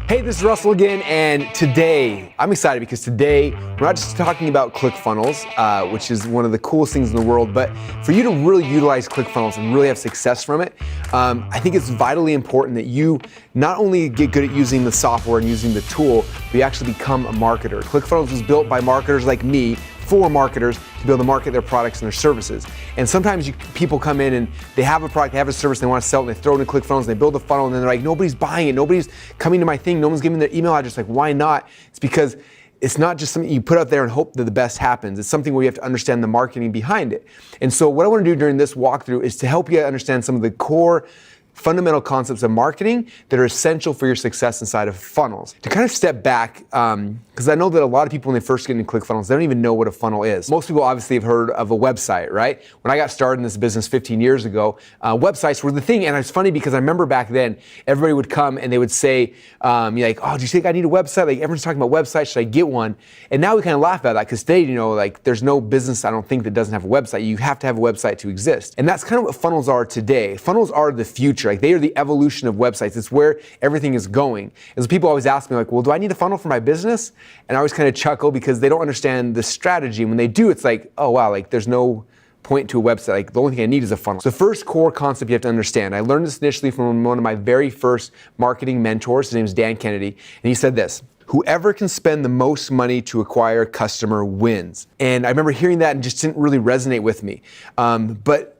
Hey, this is Russell again, and today, I'm excited because today, we're not just talking about ClickFunnels, which is one of the coolest things in the world, but for you to really utilize ClickFunnels and really have success from it, I think it's vitally important that you not only get good at using the software and using the tool, but you actually become a marketer. ClickFunnels was built by marketers like me, for marketers to be able to market their products and their services. And sometimes people come in and they have a product, they have a service, they want to sell it, and they throw it in ClickFunnels, and they build a funnel, and then they're like, nobody's buying it, nobody's coming to my thing, no one's giving their email address. Like, why not? It's because it's not just something you put out there and hope that the best happens. It's something where you have to understand the marketing behind it. And so what I want to do during this walkthrough is to help you understand some of the core fundamental concepts of marketing that are essential for your success inside of funnels. To kind of step back, because I know that a lot of people when they first get into ClickFunnels, they don't even know what a funnel is. Most people obviously have heard of a website, right? When I got started in this business 15 years ago, websites were the thing. And it's funny because I remember back then, everybody would come and they would say, like, oh, do you think I need a website? Like, everyone's talking about websites, should I get one? And now we kind of laugh about that because today, like there's no business, I don't think, that doesn't have a website. You have to have a website to exist. And that's kind of what funnels are today. Funnels are the future. Like, they are the evolution of websites. It's where everything is going. And so people always ask me, like, well, do I need a funnel for my business? And I always kind of chuckle because they don't understand the strategy. And when they do, it's like, oh, wow, like there's no point to a website. Like, the only thing I need is a funnel. So the first core concept you have to understand, I learned this initially from one of my very first marketing mentors. His name is Dan Kennedy. And he said this: whoever can spend the most money to acquire a customer wins. And I remember hearing that and just didn't really resonate with me. But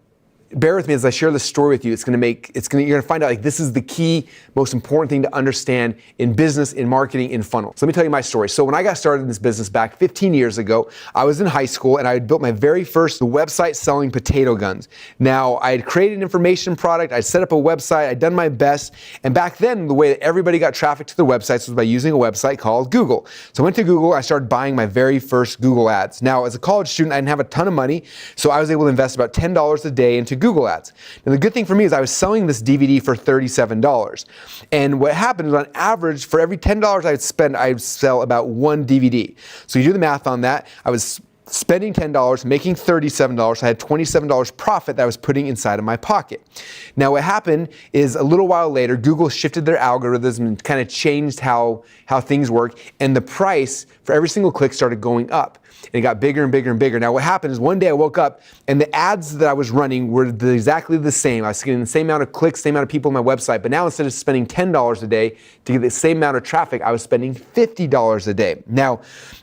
bear with me as I share this story with you. You're gonna find out, like, this is the key, most important thing to understand in business, in marketing, in funnels. So let me tell you my story. So when I got started in this business back 15 years ago, I was in high school and I had built my very first website selling potato guns. Now, I had created an information product, I'd set up a website, I'd done my best, and back then, the way that everybody got traffic to their websites was by using a website called Google. So I went to Google, I started buying my very first Google ads. Now, as a college student, I didn't have a ton of money, so I was able to invest about $10 a day into Google ads. Now, the good thing for me is I was selling this DVD for $37. And what happened is, on average, for every $10 I would spend, I would sell about one DVD. So you do the math on that. I was spending $10, making $37. I had $27 profit that I was putting inside of my pocket. Now, what happened is, a little while later, Google shifted their algorithms and kind of changed how things work, and the price for every single click started going up. And it got bigger and bigger and bigger. Now, what happened is, one day I woke up and the ads that I was running were exactly the same. I was getting the same amount of clicks, same amount of people on my website, but now instead of spending $10 a day to get the same amount of traffic, I was spending $50 a day. Now,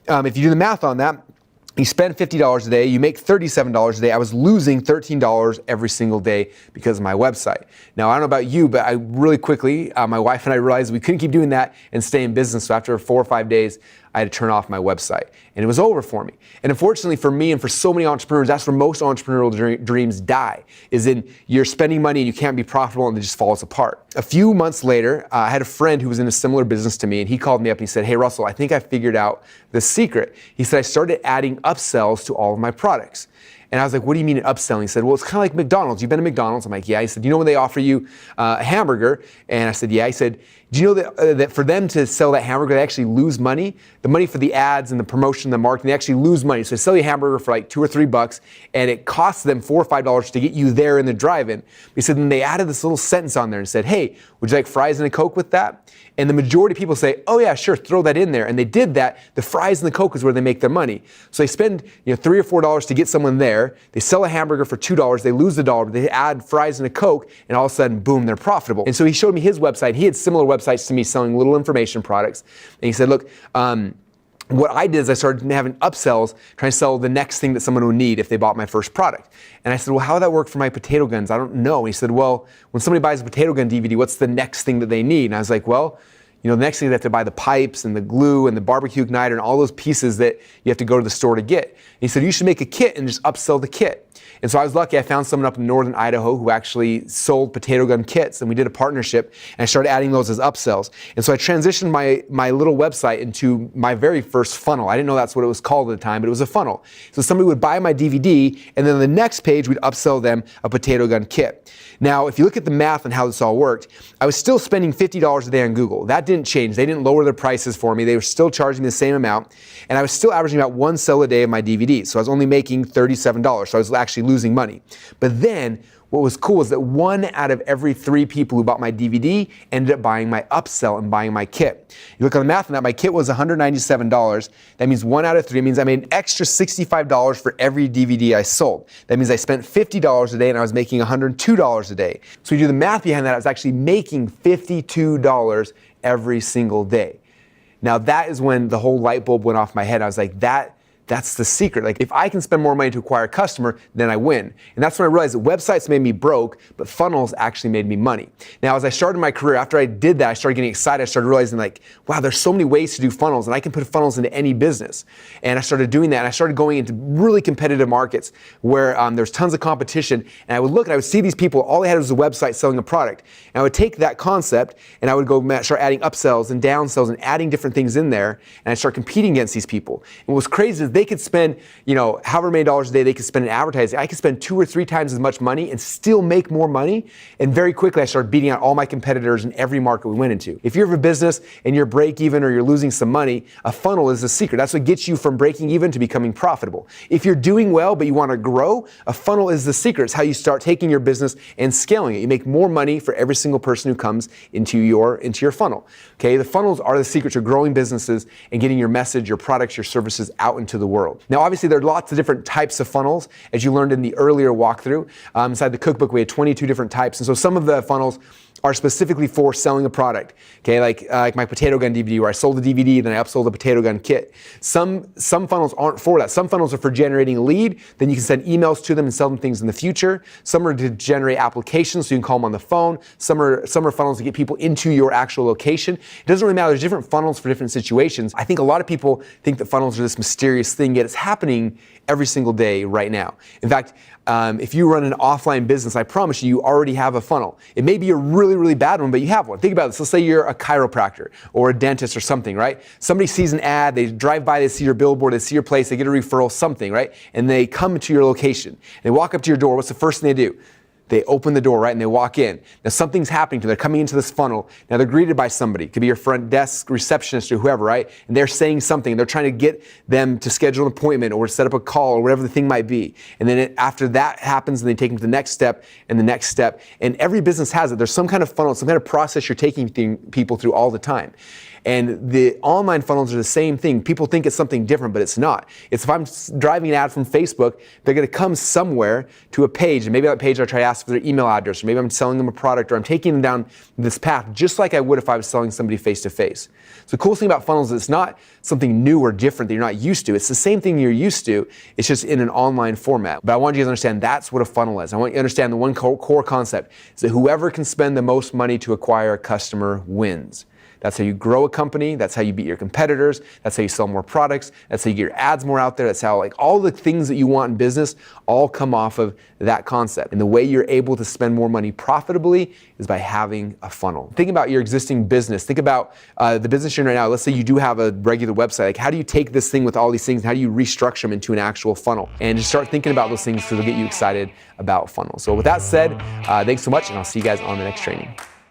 if you do the math on that, you spend $50 a day, you make $37 a day. I was losing $13 every single day because of my website. Now, I don't know about you, but I really quickly, my wife and I realized we couldn't keep doing that and stay in business. So after 4 or 5 days, I had to turn off my website, and it was over for me. And unfortunately for me and for so many entrepreneurs, that's where most entrepreneurial dreams die, is in you're spending money and you can't be profitable and it just falls apart. A few months later, I had a friend who was in a similar business to me, and he called me up and he said, hey, Russell, I think I figured out the secret. He said, I started adding upsells to all of my products. And I was like, what do you mean upselling? He said, well, it's kind of like McDonald's. You've been to McDonald's? I'm like, yeah. He said, you know when they offer you a hamburger? And I said, yeah. He said, do you know that for them to sell that hamburger, they actually lose money? The money for the ads and the promotion, the marketing, they actually lose money. So they sell you a hamburger for like $2 or $3, and it costs them $4 or $5 to get you there in the drive-in. He said, then they added this little sentence on there and said, hey, would you like fries and a Coke with that? And the majority of people say, oh yeah, sure, throw that in there. And they did that. The fries and the Coke is where they make their money. So they spend $3 or $4 to get someone there. They sell a hamburger for $2. They lose the dollar. They add fries and a Coke, and all of a sudden, boom, they're profitable. And so he showed me his website. He had similar websites to me selling little information products. And he said, look, what I did is I started having upsells, trying to sell the next thing that someone would need if they bought my first product. And I said, well, how would that work for my potato guns? I don't know. And he said, well, when somebody buys a potato gun DVD, what's the next thing that they need? And I was like, well, the next thing they have to buy the pipes and the glue and the barbecue igniter and all those pieces that you have to go to the store to get. And he said, you should make a kit and just upsell the kit. And so I was lucky, I found someone up in northern Idaho who actually sold potato gun kits, and we did a partnership, and I started adding those as upsells. And so I transitioned my little website into my very first funnel. I didn't know that's what it was called at the time, but it was a funnel. So somebody would buy my DVD, and then on the next page, we'd upsell them a potato gun kit. Now, if you look at the math on how this all worked, I was still spending $50 a day on Google. That didn't change. They didn't lower their prices for me. They were still charging me the same amount, and I was still averaging about one sale a day of my DVDs. So I was only making $37. So I was actually losing money. But then what was cool is that 1 out of every 3 people who bought my DVD ended up buying my upsell and buying my kit. You look on the math on that, my kit was $197. That means 1 out of 3. It means I made an extra $65 for every DVD I sold. That means I spent $50 a day and I was making $102 a day. So you do the math behind that, I was actually making $52 every single day. Now that is when the whole light bulb went off my head. I was like, that's the secret. Like, if I can spend more money to acquire a customer, then I win. And that's when I realized that websites made me broke, but funnels actually made me money. Now, as I started my career, after I did that, I started getting excited. I started realizing, like, wow, there's so many ways to do funnels, and I can put funnels into any business. And I started doing that, and I started going into really competitive markets where there's tons of competition. And I would look and I would see these people, all they had was a website selling a product. And I would take that concept and I would go start adding upsells and downsells and adding different things in there, and I'd start competing against these people. And what was crazy is they could spend, however many dollars a day they could spend in advertising. I could spend 2 or 3 times as much money and still make more money. And very quickly, I started beating out all my competitors in every market we went into. If you have a business and you're break even or you're losing some money, a funnel is the secret. That's what gets you from breaking even to becoming profitable. If you're doing well, but you want to grow, a funnel is the secret. It's how you start taking your business and scaling it. You make more money for every single person who comes into your funnel. Okay, the funnels are the secret to growing businesses and getting your message, your products, your services out into the world. Now, obviously, there are lots of different types of funnels, as you learned in the earlier walkthrough. Inside the cookbook, we had 22 different types. And so some of the funnels are specifically for selling a product. Okay, like my potato gun DVD, where I sold the DVD, then I upsold the potato gun kit. Some funnels aren't for that. Some funnels are for generating a lead, then you can send emails to them and sell them things in the future. Some are to generate applications, so you can call them on the phone. Some are funnels to get people into your actual location. It doesn't really matter. There's different funnels for different situations. I think a lot of people think that funnels are this mysterious thing, yet it's happening every single day right now. In fact, if you run an offline business, I promise you already have a funnel. It may be a really, really bad one, but you have one. Think about this. Let's say you're a chiropractor or a dentist or something, right? Somebody sees an ad, they drive by, they see your billboard, they see your place, they get a referral, something, right? And they come to your location. They walk up to your door. What's the first thing they do? They open the door, right, and they walk in. Now, something's happening to them. They're coming into this funnel. Now, they're greeted by somebody. It could be your front desk receptionist or whoever, right? And they're saying something. They're trying to get them to schedule an appointment or set up a call or whatever the thing might be. And then after that happens, and they take them to the next step and the next step. And every business has it. There's some kind of funnel, some kind of process you're taking people through all the time. And the online funnels are the same thing. People think it's something different, but it's not. It's if I'm driving an ad from Facebook, they're going to come somewhere to a page, and maybe that page I try to ask for their email address, or maybe I'm selling them a product, or I'm taking them down this path just like I would if I was selling somebody face to face. So the coolest thing about funnels is it's not something new or different that you're not used to. It's the same thing you're used to. It's just in an online format. But I want you guys to understand that's what a funnel is. I want you to understand the one core concept is that whoever can spend the most money to acquire a customer wins. That's how you grow a company. That's how you beat your competitors. That's how you sell more products. That's how you get your ads more out there. That's how all the things that you want in business all come off of that concept. And the way you're able to spend more money profitably is by having a funnel. Think about your existing business. Think about the business you're in right now. Let's say you do have a regular website. Like, how do you take this thing with all these things? How do you restructure them into an actual funnel? And just start thinking about those things because it'll get you excited about funnels. So with that said, thanks so much, and I'll see you guys on the next training.